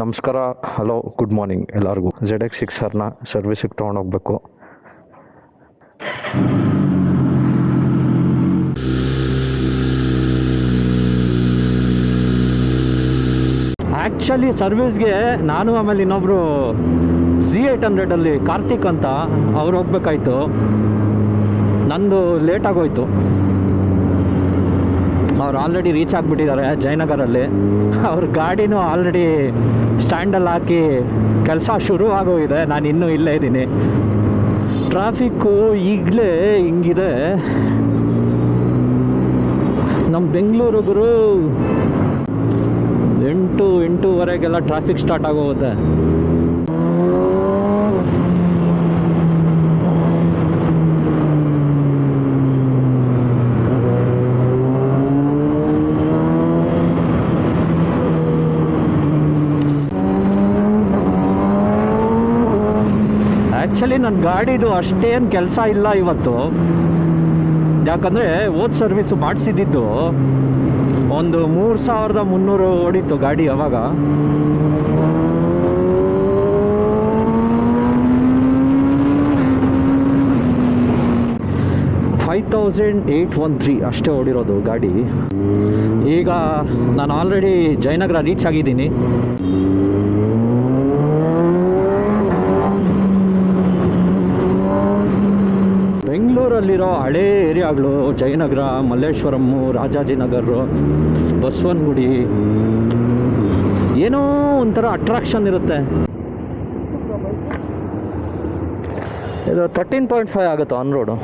ನಮಸ್ಕಾರ, hello, good morning ಎಲ್ಲರಿಗೂ. ZX6Rನ ಸರ್ವಿಸಿಗೆ ತೊಗೊಂಡೋಗ್ಬೇಕು. Actually ಸರ್ವಿಸ್ಗೆ ನಾನು ಆಮೇಲೆ ಇನ್ನೊಬ್ಬರು Z800 ಕಾರ್ತಿಕ್ ಅಂತ ಅವ್ರು ಹೋಗ್ಬೇಕಾಯ್ತು. ನಂದು ಲೇಟಾಗೋಯ್ತು. ಅವ್ರು ಆಲ್ರೆಡಿ ರೀಚ್ ಆಗಿಬಿಟ್ಟಿದ್ದಾರೆ ಜಯನಗರಲ್ಲಿ. ಅವ್ರ ಗಾಡಿನೂ ಆಲ್ರೆಡಿ ಸ್ಟ್ಯಾಂಡಲ್ಲಿ ಹಾಕಿ ಕೆಲಸ ಶುರು ಆಗೋಗಿದೆ. ನಾನು ಇನ್ನೂ ಇಲ್ಲೇ ಇದ್ದೀನಿ. ಟ್ರಾಫಿಕ್ಕು ಈಗಲೇ ಹಿಂಗಿದೆ. ನಮ್ಮ ಬೆಂಗಳೂರಿಗೂ 8-8:30 ಟ್ರಾಫಿಕ್ ಸ್ಟಾರ್ಟ್ ಆಗೋಗುತ್ತೆ. ಆ್ಯಕ್ಚುಲಿ ನನ್ನ ಗಾಡಿದು ಅಷ್ಟೇನು ಕೆಲಸ ಇಲ್ಲ ಇವತ್ತು. ಯಾಕಂದರೆ ಓದ್ ಸರ್ವಿಸು ಮಾಡಿಸಿದ್ದು ಒಂದು 3300 ಓಡಿತ್ತು ಗಾಡಿ. ಅವಾಗ $5,813 ಅಷ್ಟೇ ಓಡಿರೋದು ಗಾಡಿ. ಈಗ ನಾನು ಆಲ್ರೆಡಿ ಜಯನಗರ ರೀಚ್ ಆಗಿದ್ದೀನಿ. ಬೆಂಗಳೂರಲ್ಲಿರೋ ಹಳೇ ಏರಿಯಾಗಳು ಜಯನಗರ, ಮಲ್ಲೇಶ್ವರಮ್ಮು, ರಾಜಾಜಿನಗರ, ಬಸವನಗುಡಿ ಏನೋ ಒಂಥರ ಅಟ್ರಾಕ್ಷನ್ ಇರುತ್ತೆ. ಇದು 13.5 ಆಗುತ್ತೆ ಆನ್ ರೋಡು.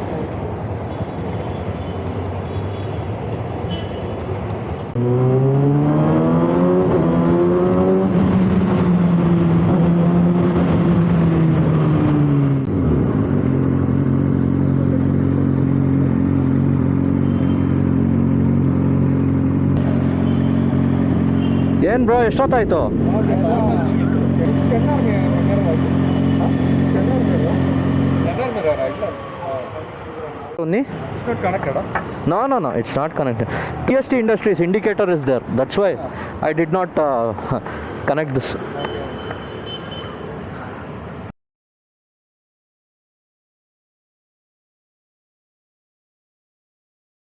ಏನು bro, ಎಷ್ಟೊತ್ತಾಯಿತು? No, it's not connected. TST Industries indicator is there. That's why I did not connect this.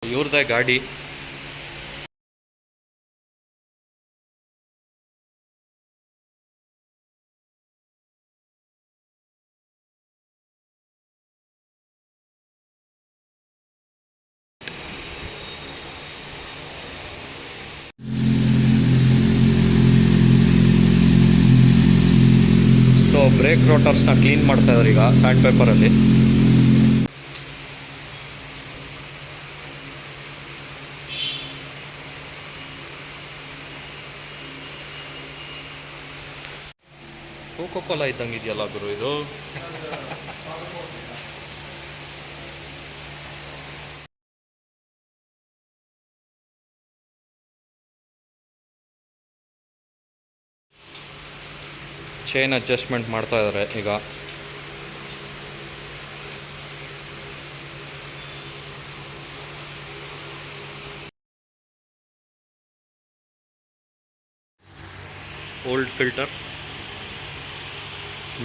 ಇವ್ರದ್ದೇ ಗಾಡಿ. ಸೊ ಬ್ರೇಕ್ ರೋಟರ್ಸ್ನ ಕ್ಲೀನ್ ಮಾಡ್ತಾ ಇದ್ದಾರೆ ಈಗ ಸ್ಯಾಂಡ್ ಪೇಪರಲ್ಲಿ. ಕೋಕೋ-ಕೋಲಾ ಇದ್ದಂಗೆ ಇದೆಯಲ್ಲ ಗುರು ಇದು. ಚೈನ್ ಅಡ್ಜಸ್ಟ್ಮೆಂಟ್ ಮಾಡ್ತಾ ಇದ್ದಾರೆ ಈಗ. Old filter,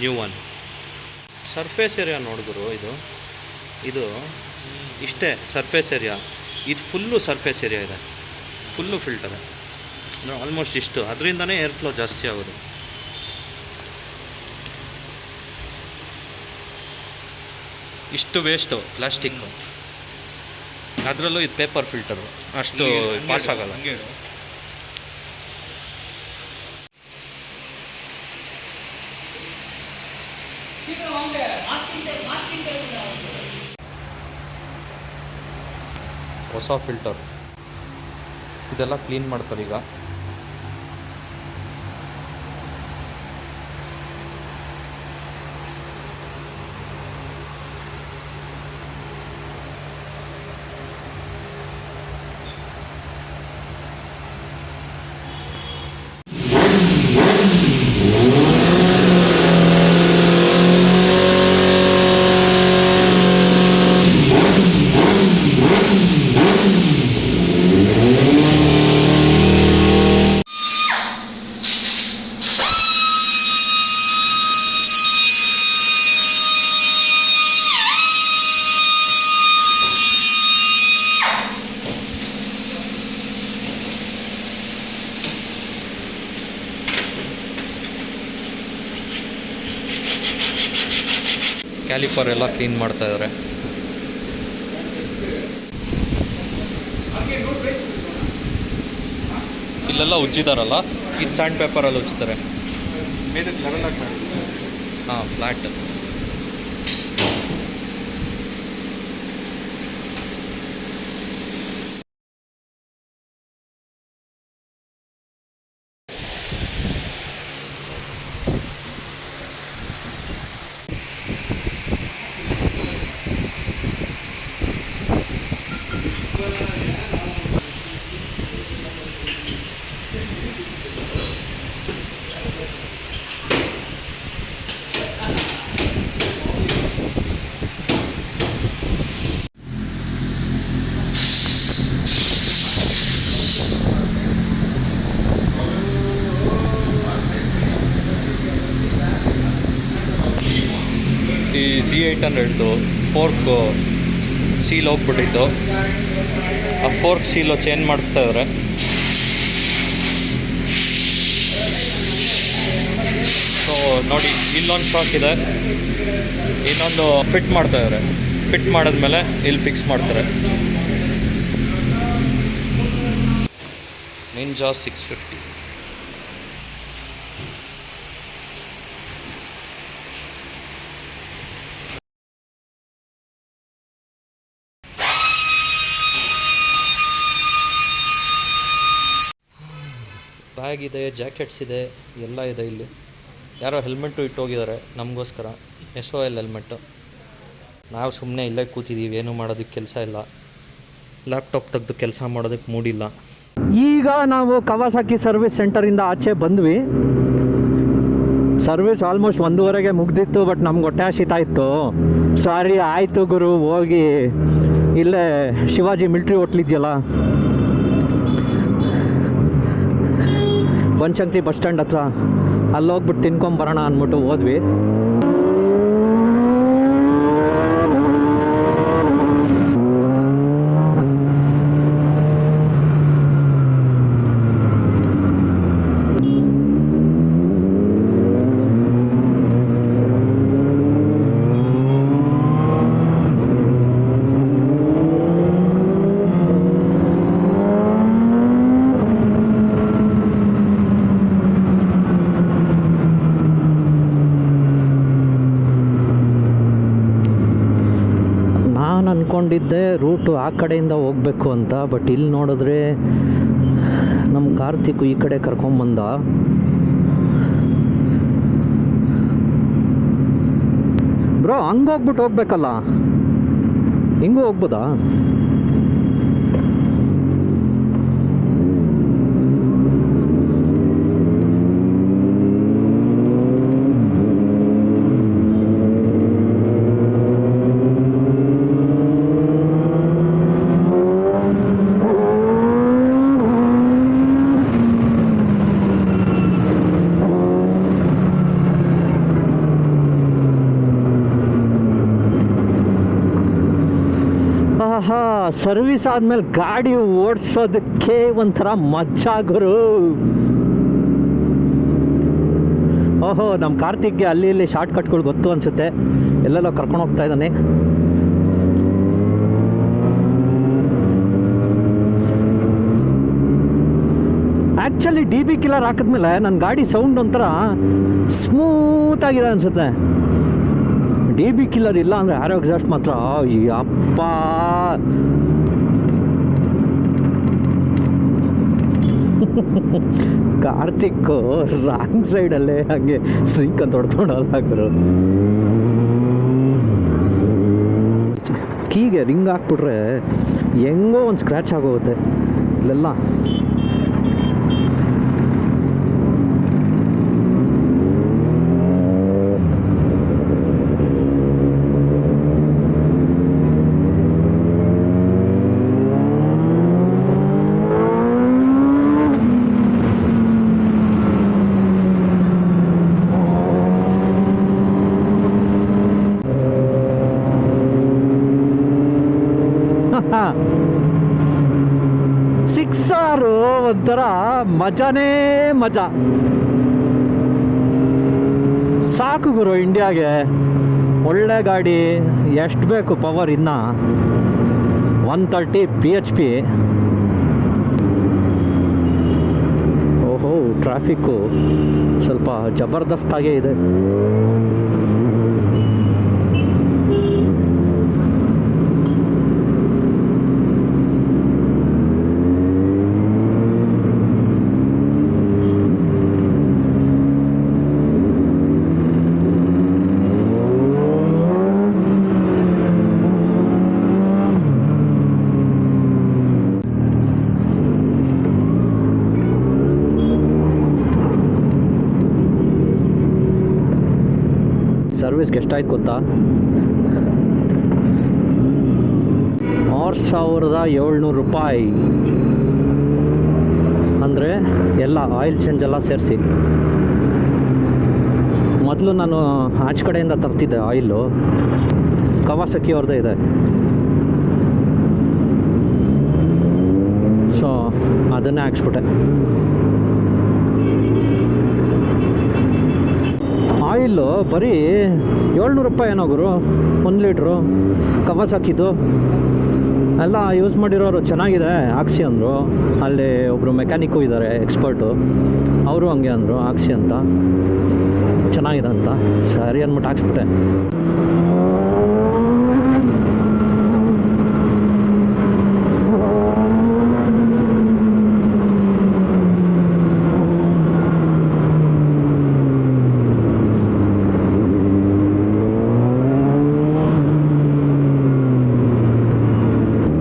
new one. Surface area ನೋಡಿದ್ರು ಇದು ಇಷ್ಟೇ ಸರ್ಫೇಸ್ ಏರಿಯಾ. ಇದು ಫುಲ್ಲು ಸರ್ಫೇಸ್ ಏರಿಯಾ ಇದೆ, ಫುಲ್ಲು ಫಿಲ್ಟರ್ ಆಲ್ಮೋಸ್ಟ್ ಇಷ್ಟು. ಅದರಿಂದನೇ ಏರ್ ಫ್ಲೋ ಜಾಸ್ತಿ ಆಗೋದು. ಇಷ್ಟು ವೇಸ್ಟು ಪ್ಲಾಸ್ಟಿಕ್ಕು, ಅದರಲ್ಲೂ ಇದು ಪೇಪರ್ ಫಿಲ್ಟರು, ಅಷ್ಟು ಪಾಸ್ ಆಗಲ್ಲ. ಹೊಸ ಫಿಲ್ಟರ್ ಇದೆಲ್ಲ ಕ್ಲೀನ್ ಮಾಡ್ತಾರೆ ಈಗ. ಕ್ಯಾಲಿಪರ್ ಎಲ್ಲ ಕ್ಲೀನ್ ಮಾಡ್ತಾ ಇದ್ದಾರೆ. ಇಲ್ಲೆಲ್ಲ ಉಜ್ಜಿದಾರಲ್ಲ, ಇದು ಸ್ಯಾಂಡ್ ಪೇಪರಲ್ಲಿ ಉಜ್ತಾರೆ. ಹಾಂ, ಫ್ಲ್ಯಾಟ್. ಈ Z800 ಫೋರ್ಕ್ ಸೀಲ್ ಹೋಗ್ಬಿಟ್ಟಿತ್ತು. ಆ ಫೋರ್ಕ್ ಸೀಲು ಚೇಂಜ್ ಮಾಡಿಸ್ತಾ ಇದ್ದಾರೆ. ಸೊ ನೋಡಿ, ಇಲ್ಲೊಂದು ಶಾಕ್ ಇದೆ, ಇನ್ನೊಂದು ಫಿಟ್ ಮಾಡ್ತಾ ಇದ್ದಾರೆ. ಫಿಟ್ ಮಾಡಿದ್ಮೇಲೆ ಇಲ್ಲಿ ಫಿಕ್ಸ್ ಮಾಡ್ತಾರೆ. ನಿಂಜಾ 650. ಬ್ಯಾಗ್ ಇದೆ, ಜಾಕೆಟ್ಸ್ ಇದೆ, ಎಲ್ಲ ಇದೆ. ಇಲ್ಲಿ ಯಾರೋ ಹೆಲ್ಮೆಟ್ಟು ಇಟ್ಟೋಗಿದ್ದಾರೆ ನಮಗೋಸ್ಕರ, SOL ಹೆಲ್ಮೆಟ್ಟು. ನಾವು ಸುಮ್ಮನೆ ಇಲ್ಲೇ ಕೂತಿದ್ದೀವಿ, ಏನೂ ಮಾಡೋದಕ್ಕೆ ಕೆಲಸ ಇಲ್ಲ. ಲ್ಯಾಪ್ಟಾಪ್ ತೆಗೆದು ಕೆಲಸ ಮಾಡೋದಕ್ಕೆ ಮೂಡಿಲ್ಲ. ಈಗ ನಾವು ಕವಾಸಾಕಿ ಸರ್ವಿಸ್ ಸೆಂಟರಿಂದ ಆಚೆ ಬಂದ್ವಿ. ಸರ್ವಿಸ್ ಆಲ್ಮೋಸ್ಟ್ 1:30ಗೆ ಮುಗ್ದಿತ್ತು. ಬಟ್ ನಮ್ಗೆ ಹೊಟ್ಟೆ ಹಸಿತಾ ಇತ್ತು. ಸಾರಿ ಆಯಿತು ಗುರು, ಹೋಗಿ ಇಲ್ಲೇ ಶಿವಾಜಿ ಮಿಲ್ಟ್ರಿ ಹೋಟ್ಲಿದೆಯಲ್ಲ, ಬನಶಂಕರಿ ಬಸ್ ಸ್ಟ್ಯಾಂಡ್ ಹತ್ರ, ಅಲ್ಲಿ ಹೋಗ್ಬಿಟ್ಟು ತಿನ್ಕೊಂಬರೋಣ ಅಂದ್ಬಿಟ್ಟು ಹೋದ್ವಿ. ಅಂದ್ಕೊಂಡಿದ್ದೆ ರೂಟು ಆ ಕಡೆಯಿಂದ ಹೋಗಬೇಕು ಅಂತ. ಬಟ್ ಇಲ್ಲಿ ನೋಡಿದ್ರೆ ನಮ್ಮ ಕಾರ್ತಿಕ್ ಈ ಕಡೆ ಕರ್ಕೊಂಬಂದ. ಬ್ರೋ, ಹಂಗೆ ಹೋಗ್ಬೇಕಲ್ಲ, ಹಿಂಗೂ ಹೋಗ್ಬೋದಾ? ಸರ್ವಿಸ್ ಆದಮೇಲೆ ಗಾಡಿ ಓಡಿಸೋದಕ್ಕೆ ಒಂಥರ ಮಜಾ ಗುರು. ಓಹೋ, ನಮ್ಮ ಕಾರ್ತಿಕ್ಗೆ ಅಲ್ಲಿ ಇಲ್ಲಿ ಶಾರ್ಟ್ ಕಟ್ಗಳು ಗೊತ್ತು ಅನಿಸುತ್ತೆ. ಎಲ್ಲೆಲ್ಲೋ ಕರ್ಕೊಂಡು ಹೋಗ್ತಾ ಇದ್ದಾನೆ. ಆ್ಯಕ್ಚುಲಿ DB ಕಿಲ್ಲರ್ ಹಾಕಿದ್ಮೇಲೆ ನನ್ನ ಗಾಡಿ ಸೌಂಡ್ ಒಂಥರ ಸ್ಮೂತಾಗಿದೆ ಅನಿಸುತ್ತೆ. DB ಕಿಲ್ಲರ್ ಇಲ್ಲ ಅಂದರೆ ಆರೋ ಎಕ್ಸಾಸ್ಟ್ ಮಾತ್ರ ಅಪ್ಪ. ಕಾರ್ತಿಕ್ ರಾಂಗ್ ಸೈಡಲ್ಲೇ ಹಾಗೆ ಸಿಂಕ್ ಅಂತ ಹೊಡ್ಕೊಂಡೋದಾಕರು. ಕೀಗೆ ರಿಂಗ್ ಹಾಕ್ಬಿಟ್ರೆ ಹೆಂಗೋ ಒಂದು ಸ್ಕ್ರ್ಯಾಚ್ ಆಗೋಗುತ್ತೆ ಇಲ್ಲೆಲ್ಲ. ಒಂಥರ ಮಜಾನೇ ಮಜಾ. ಸಾಕು ಗುರು ಇಂಡಿಯಾಗೆ. ಒಳ್ಳೆ ಗಾಡಿ. ಎಷ್ಟು ಬೇಕು ಪವರ್ ಇನ್ನು 130 PHP. ಓಹೋ, ಟ್ರಾಫಿಕ್ಕು ಸ್ವಲ್ಪ ಜಬರ್ದಸ್ತಾಗೇ ಇದೆ. ಸರ್ವಿಸ್ಗೆ ಎಷ್ಟಾಯ್ತು ಗೊತ್ತಾ? 6,700 ರೂಪಾಯಿ. ಅಂದರೆ ಎಲ್ಲ ಆಯಿಲ್ ಚೇಂಜ್ ಎಲ್ಲ ಸೇರಿಸಿ. ಮೊದಲು ನಾನು ಆಚೆ ಕಡೆಯಿಂದ ತರ್ತಿದ್ದೆ ಆಯಿಲು, ಕವಾಸಕಿ ಅವ್ರದ್ದೇ ಇದೆ. ಸೊ ಅದನ್ನೇ ಹಾಕ್ಸ್ಬಿಟ್ಟೆ. ಆಯಿಲ್ಲು ಬರೀ 700 ರೂಪಾಯಿ ಏನೋ ಗುರು, 1 ಲೀಟ್ರು. ಕವಾಸಕಿದು ಎಲ್ಲ ಯೂಸ್ ಮಾಡಿರೋರು ಚೆನ್ನಾಗಿದೆ ಹಾಕ್ಸಿ ಅಂದರು. ಅಲ್ಲಿ ಒಬ್ಬರು ಮೆಕ್ಯಾನಿಕ್ಕು ಇದ್ದಾರೆ, ಎಕ್ಸ್ಪರ್ಟು, ಅವರು ಹಂಗೆ ಅಂದರು ಹಾಕ್ಸಿ ಅಂತ, ಚೆನ್ನಾಗಿದೆ ಅಂತ. ಸರಿ ಅಂದ್ಬಿಟ್ಟು ಹಾಕ್ಸ್ಬಿಟ್ಟೆ.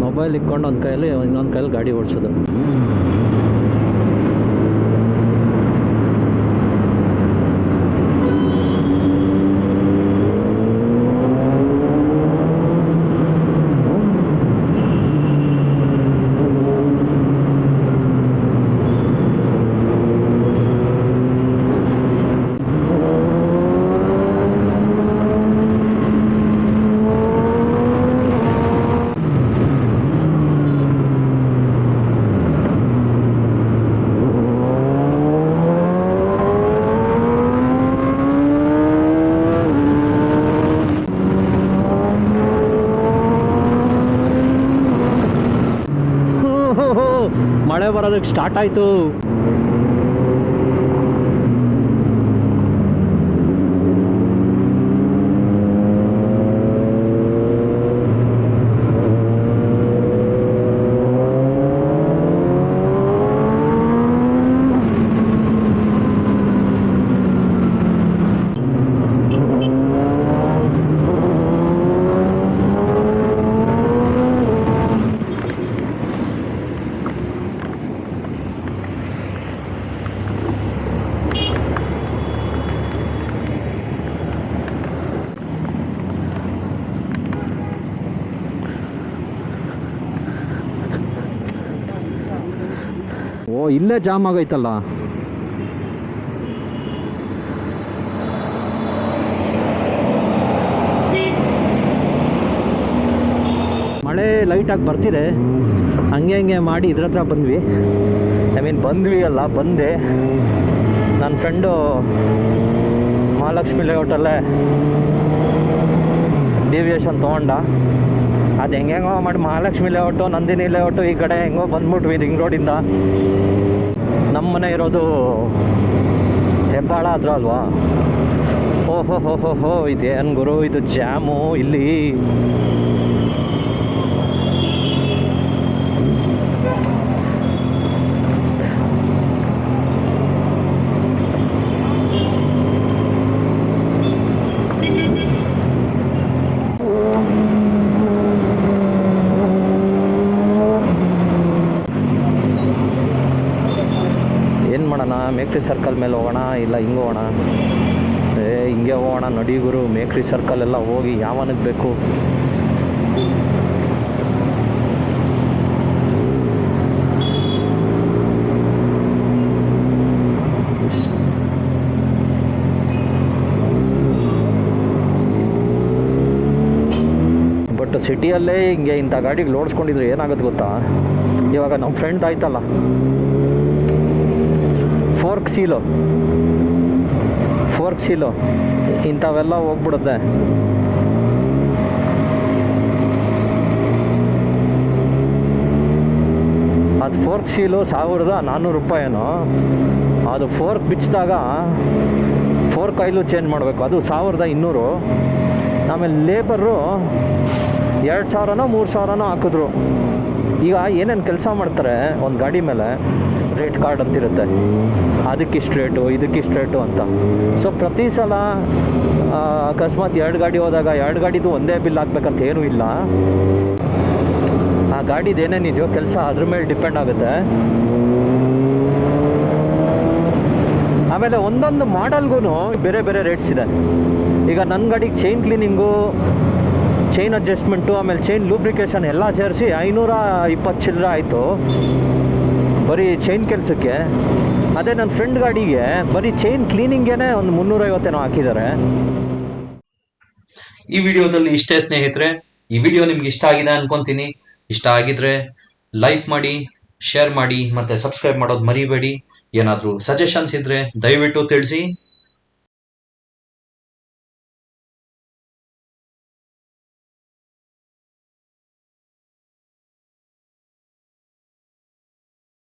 ಮೊಬೈಲ್ ಇಟ್ಕೊಂಡು ಒಂದು ಕೈಯಲ್ಲಿ ಇನ್ನೊಂದು ಕೈಯಲ್ಲಿ ಗಾಡಿ ಓಡಿಸೋದು. ಮಳೆ ಬರೋದಕ್ಕೆ ಸ್ಟಾರ್ಟ್ ಆಯಿತು. ಓ, ಇಲ್ಲೇ ಜಾಮ್ ಆಗೈತಲ್ಲ. ಮಳೆ ಲೈಟಾಗಿ ಬರ್ತಿದೆ. ಹಂಗೆ ಹಂಗೆ ಮಾಡಿ ಇದ್ರ ಹತ್ರ ಬಂದ್ವಿ. ಬಂದ್ವಿ ಅಲ್ಲ, ಬಂದೆ. ನನ್ನ ಫ್ರೆಂಡು ಮಹಾಲಕ್ಷ್ಮಿ ಲೇಔಟಲ್ಲೇ ಡಿವಿಯೇಷನ್ ತೊಗೊಂಡ. ಅದು ಹೆಂಗೆಂಗೋ ಮಾಡಿ ಮಹಾಲಕ್ಷ್ಮಿ ಲೇಔಟು, ನಂದಿನಿ ಲೇಔಟು ಈ ಕಡೆ ಹೆಂಗೋ ಬಂದ್ಬಿಟ್ವಿ ರಿಂಗ್ ರೋಡಿಂದ. ನಮ್ಮ ಮನೆ ಇರೋದು ಹೆಬ್ಬಾಳ ಹತ್ರ ಅಲ್ವಾ. ಓಹೋ ಹೋ ಹೋ ಹೋ, ಇದೇನು ಗುರು ಇದು ಜಾಮು ಇಲ್ಲಿ. ಮೇಕ್ರಿ ಸರ್ಕಲ್ ಮೇಲೆ ಹೋಗೋಣ, ಇಲ್ಲ ಹಿಂಗೆ ಹೋಗೋಣ? ಹಿಂಗೆ ಹೋಗೋಣ ನಡಿ ಗುರು. ಮೇಕ್ರಿ ಸರ್ಕಲ್ ಎಲ್ಲ ಹೋಗಿ ಯಾವನಿಗೆ ಬೇಕು. ಬಟ್ ಸಿಟಿಯಲ್ಲೇ ಹಿಂಗೆ ಇಂಥ ಗಾಡಿಗೆ ಓಡಿಸ್ಕೊಂಡಿದ್ರೆ ಏನಾಗುತ್ತೆ ಗೊತ್ತಾ? ಇವಾಗ ನಮ್ಮ ಫ್ರೆಂಡ್ ಆಯ್ತಲ್ಲ, ಫೋರ್ಕ್ ಸೀಲು ಇಂಥವೆಲ್ಲ ಹೋಗ್ಬಿಡುತ್ತೆ. ಫೋರ್ಕ್ ಶೀಲು 1400 ರೂಪಾಯಿನೋ. ಅದು ಫೋರ್ಕ್ ಬಿಚ್ಚಿದಾಗ ಫೋರ್ಕ್ ಆಯಿಲು ಚೇಂಜ್ ಮಾಡಬೇಕು, ಅದು 1200. ಆಮೇಲೆ ಲೇಬರು 2000ನೋ 3000ನೋ ಹಾಕಿದ್ರು. ಈಗ ಏನೇನು ಕೆಲಸ ಮಾಡ್ತಾರೆ ಒಂದು ಗಾಡಿ ಮೇಲೆ, ರೇಟ್ ಕಾರ್ಡ್ ಅಂತಿರುತ್ತೆ, ಅದಕ್ಕಿಷ್ಟು ರೇಟು ಇದಕ್ಕಿಷ್ಟು ರೇಟು ಅಂತ. ಸೊ ಪ್ರತಿ ಸಲ ಅಕಸ್ಮಾತ್ 2 ಗಾಡಿ ಹೋದಾಗ 2 ಗಾಡಿದು ಒಂದೇ ಬಿಲ್ ಹಾಕ್ಬೇಕಂತ ಏನೂ ಇಲ್ಲ. ಆ ಗಾಡಿದು ಏನೇನಿದೆಯೋ ಕೆಲಸ ಅದ್ರ ಮೇಲೆ ಡಿಪೆಂಡ್ ಆಗುತ್ತೆ. ಆಮೇಲೆ ಒಂದೊಂದು ಮಾಡಲ್ಗೂ ಬೇರೆ ಬೇರೆ ರೇಟ್ಸ್ ಇದೆ. ಈಗ ನನ್ನ ಗಾಡಿಗೆ ಚೈನ್ ಕ್ಲೀನಿಂಗು, ಚೈನ್ ಅಡ್ಜಸ್ಟ್ಮೆಂಟು, ಆಮೇಲೆ ಚೈನ್ ಲೂಬ್ರಿಕೇಷನ್ ಎಲ್ಲ ಸೇರಿಸಿ 520 ಚಿಲ್ಲರೆ ಆಯಿತು ಬರೀ ಚೈನ್ ಕೆಲಸಕ್ಕೆ. ಅದೇ ನನ್ನ ಫ್ರೆಂಡ್ ಗಾಡಿಗೆ ಬರೀ ಚೈನ್ ಕ್ಲೀನಿಂಗೇ ಒಂದು 350 ಹಾಕಿದ್ದಾರೆ. ಈ ವಿಡಿಯೋದಲ್ಲಿ ಇಷ್ಟೇ ಸ್ನೇಹಿತರೆ. ಈ ವಿಡಿಯೋ ನಿಮ್ಗೆ ಇಷ್ಟ ಆಗಿದೆ ಅನ್ಕೊಂತೀನಿ. ಇಷ್ಟ ಆಗಿದ್ರೆ ಲೈಕ್ ಮಾಡಿ, ಶೇರ್ ಮಾಡಿ, ಮತ್ತು ಸಬ್ಸ್ಕ್ರೈಬ್ ಮಾಡೋದು ಮರಿಬೇಡಿ. ಏನಾದರೂ ಸಜೆಷನ್ಸ್ ಇದ್ದರೆ ದಯವಿಟ್ಟು ತಿಳಿಸಿ.